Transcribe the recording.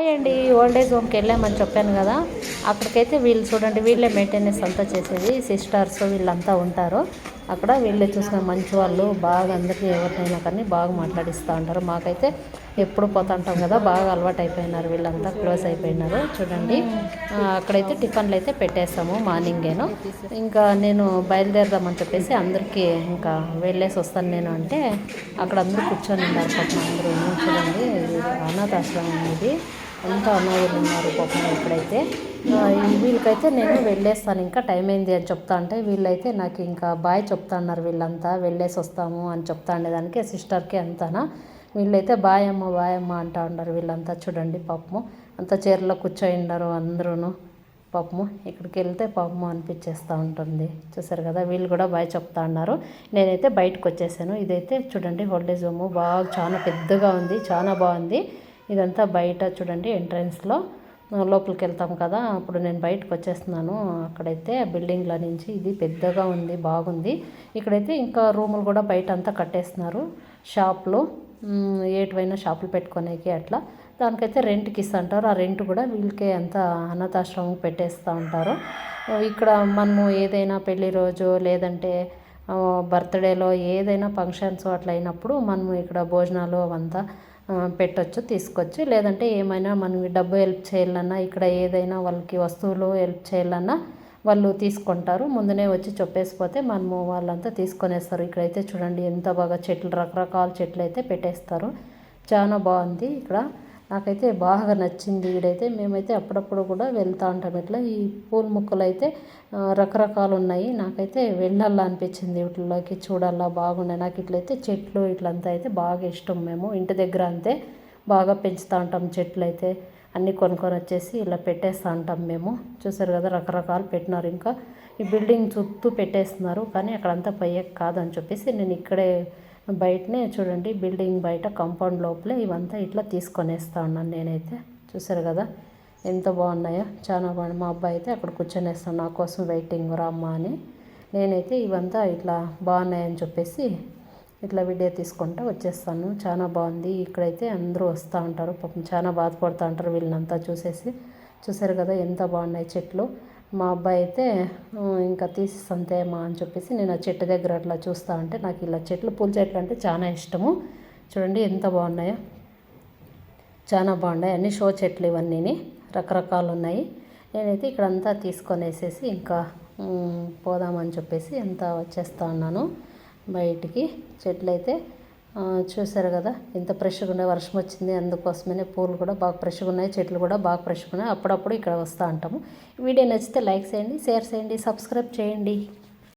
Hi అండి, old age హోమ్కి వెళ్ళామని చెప్పాను కదా. అక్కడికైతే వీళ్ళు చూడండి, వీళ్ళే మెయింటెనెన్స్ అంతా చేసేది, సిస్టర్స్ వీళ్ళంతా ఉంటారు అక్కడ. వీళ్ళే చూసిన మంచి వాళ్ళు, బాగా అందరికీ ఎవరినైనా కానీ బాగా మాట్లాడిస్తూ ఉంటారు. మాకైతే ఎప్పుడు పోతుంటాం కదా, బాగా అలవాటు అయిపోయినారు, వీళ్ళంతా క్లోజ్ అయిపోయినారు. చూడండి అక్కడైతే టిఫిన్లు అయితే పెట్టేస్తాము మార్నింగేను. ఇంకా నేను బయలుదేరదామని చెప్పేసి అందరికీ ఇంకా వెళ్ళేసి వస్తాను నేను అంటే, అక్కడ అందరూ కూర్చొని ఉన్నారు పాపం అందరూ. చూడండి అనాథాశ్రమం ఇది, అంతా అనాథులు ఉన్నారు పాపం ఇక్కడైతే. వీళ్ళకైతే నేను వెళ్ళేస్తాను, ఇంకా టైం అయింది అని చెప్తా అంటే, వీళ్ళైతే నాకు ఇంకా బాయ్ చెప్తా అన్నారు. వీళ్ళంతా వెళ్ళేసి వస్తాము అని చెప్తా ఉండేదానికి సిస్టర్కి అంతానా. వీళ్ళైతే బాయ్ అమ్మ అంటా ఉన్నారు వీళ్ళంతా. చూడండి పాపము అంతా చీరలో కూర్చొని ఉన్నారు అందరూ. పాపము ఇక్కడికి వెళ్తే పాపము అనిపించేస్తూ ఉంటుంది. చూసారు కదా, వీళ్ళు కూడా బాయ్ చెప్తా ఉన్నారు. నేనైతే బయటకు వచ్చేసాను. ఇదైతే చూడండి ఓల్డేజ్ హోమ్, బాగా చాలా పెద్దగా ఉంది, చాలా బాగుంది. ఇదంతా బయట చూడండి ఎంట్రన్స్లో లోపలికి వెళ్తాం కదా, అప్పుడు నేను బయటకు వచ్చేస్తున్నాను. అక్కడైతే బిల్డింగ్ల నుంచి ఇది పెద్దగా ఉంది, బాగుంది. ఇక్కడైతే ఇంకా రూములు కూడా బయట అంతా కట్టేస్తున్నారు, షాపులు ఏటువైనా షాపులు పెట్టుకోనేకి అట్లా. దానికైతే రెంట్కి ఇస్తుంటారు. ఆ రెంట్ కూడా వీళ్ళకే అంతా అనాథాశ్రమం పెట్టేస్తూ ఉంటారు. ఇక్కడ మనము ఏదైనా పెళ్లి రోజు లేదంటే బర్త్డేలో ఏదైనా ఫంక్షన్స్ అట్లా అయినప్పుడు మనము ఇక్కడ భోజనాలు అవంతా పెట్టచ్చు, తీసుకోవచ్చు. లేదంటే ఏమైనా మనం డబ్బు హెల్ప్ చేయాలన్నా, ఇక్కడ ఏదైనా వాళ్ళకి వస్తువులు హెల్ప్ చేయాలన్నా వాళ్ళు తీసుకుంటారు. ముందునే వచ్చి చెప్పేసిపోతే మనము వాళ్ళంతా తీసుకొనేస్తారు. ఇక్కడైతే చూడండి ఎంత బాగా చెట్లు, రకరకాల చెట్లు అయితే పెట్టేస్తారు. చాలా బాగుంది ఇక్కడ, నాకైతే బాగా నచ్చింది. ఈడైతే మేమైతే అప్పుడప్పుడు కూడా వెళ్తూ ఉంటాం. ఇట్లా ఈ పూల మొక్కలు అయితే రకరకాలు ఉన్నాయి. నాకైతే వెళ్ళాలా అనిపించింది, వీటిలోకి చూడాలా, బాగున్నాయి. నాకు ఇట్లయితే చెట్లు ఇట్లంతా అయితే బాగా ఇష్టం. మేము ఇంటి దగ్గర అంతే బాగా పెంచుతూ ఉంటాం చెట్లు అయితే. అన్నీ కొనుక్కొని వచ్చేసి ఇలా పెట్టేస్తూ ఉంటాం మేము. చూసారు కదా రకరకాలు పెట్టినారు. ఇంకా ఈ బిల్డింగ్ చుట్టూ పెట్టేస్తున్నారు, కానీ అక్కడంతా పోయేకి కాదని చెప్పేసి నేను ఇక్కడే బయటనే చూడండి, బిల్డింగ్ బయట కాంపౌండ్ లోపలే ఇవంతా ఇట్లా తీసుకొనేస్తా ఉన్నాను నేనైతే. చూసారు కదా ఎంత బాగున్నాయో, చాలా బాగున్నాయి. మా అబ్బాయి అయితే అక్కడ కూర్చొనేస్తాను, నా కోసం వెయిటింగ్ రామ్మా అని. నేనైతే ఇవంతా ఇట్లా బాగున్నాయని చెప్పేసి ఇట్లా వీడియో తీసుకుంటూ వచ్చేస్తాను. చాలా బాగుంది. ఇక్కడైతే అందరూ వస్తూ ఉంటారు పాపం, చాలా బాధపడుతూ ఉంటారు వీళ్ళనంతా చూసేసి. చూసారు కదా ఎంత బాగున్నాయి చెట్లు. మా అబ్బాయి అయితే ఇంకా తీసిస్తంతేమా అని చెప్పేసి నేను ఆ చెట్టు దగ్గర అట్లా చూస్తూ ఉంటే, నాకు ఇలా చెట్లు, పూల చెట్లు అంటే చాలా ఇష్టము. చూడండి ఎంత బాగున్నాయో, చాలా బాగున్నాయి. అన్ని షో చెట్లు ఇవన్నీ రకరకాలు ఉన్నాయి. నేనైతే ఇక్కడంతా తీసుకొనేసేసి ఇంకా పోదామని చెప్పేసి అంతా వచ్చేస్తూ ఉన్నాను బయటికి. చెట్లు అయితే చూసారు కదా ఎంత ఫ్రెష్గా ఉన్నాయి. వర్షం వచ్చింది అందుకోసమే పూలు కూడా బాగా ఫ్రెష్గా ఉన్నాయి, చెట్లు కూడా బాగా ఫ్రెష్గా ఉన్నాయి. అప్పుడప్పుడు ఇక్కడ వస్తూ ఉంటాము. వీడియో నచ్చితే లైక్ చేయండి, షేర్ చేయండి, సబ్స్క్రైబ్ చేయండి.